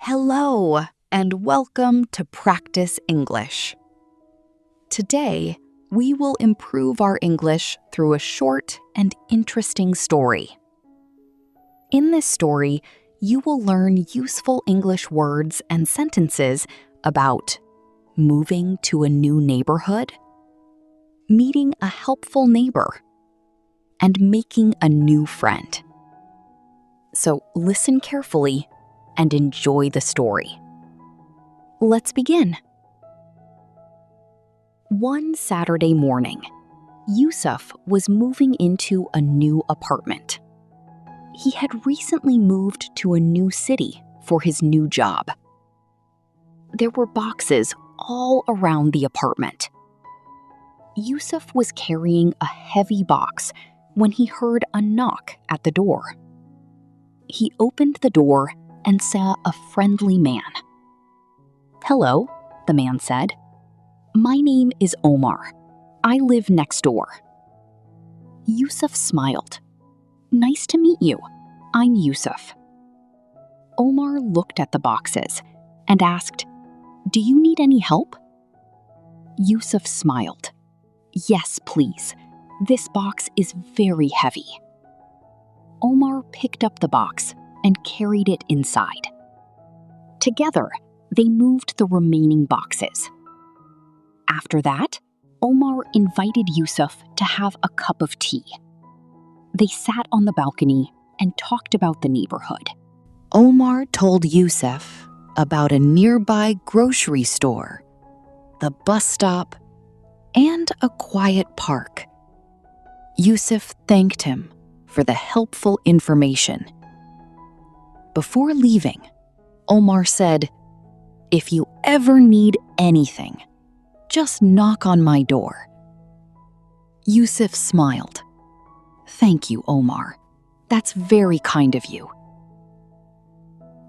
Hello, and welcome to Practice English. Today, we will improve our English through a short and interesting story. In this story, you will learn useful English words and sentences about moving to a new neighborhood, meeting a helpful neighbor, and making a new friend. So listen carefully and enjoy the story. Let's begin. One Saturday morning, Yusuf was moving into a new apartment. He had recently moved to a new city for his new job. There were boxes all around the apartment. Yusuf was carrying a heavy box when he heard a knock at the door. He opened the door and saw a friendly man. "Hello," the man said. "My name is Omar. I live next door." Yusuf smiled. "Nice to meet you. I'm Yusuf." Omar looked at the boxes and asked, "Do you need any help?" Yusuf smiled. "Yes, please. This box is very heavy." Omar picked up the box and carried it inside. Together, they moved the remaining boxes. After that, Omar invited Yusuf to have a cup of tea. They sat on the balcony and talked about the neighborhood. Omar told Yusuf about a nearby grocery store, the bus stop, and a quiet park. Yusuf thanked him for the helpful information. Before leaving, Omar said, "If you ever need anything, just knock on my door." Yusuf smiled. "Thank you, Omar. That's very kind of you."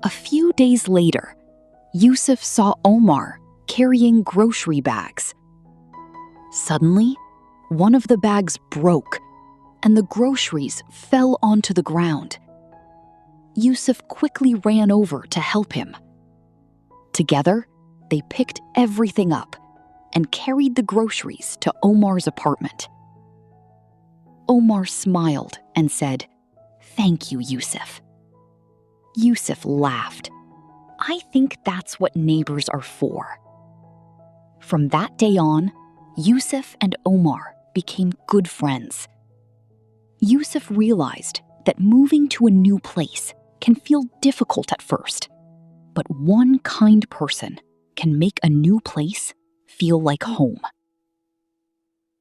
A few days later, Yusuf saw Omar carrying grocery bags. Suddenly, one of the bags broke, and the groceries fell onto the ground. Yusuf quickly ran over to help him. Together, they picked everything up and carried the groceries to Omar's apartment. Omar smiled and said, "Thank you, Yusuf." Yusuf laughed. "I think that's what neighbors are for." From that day on, Yusuf and Omar became good friends. Yusuf realized that moving to a new place can feel difficult at first, but one kind person can make a new place feel like home.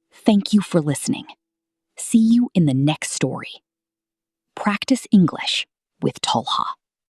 Thank you for listening. See you in the next story. Practice English with Talha.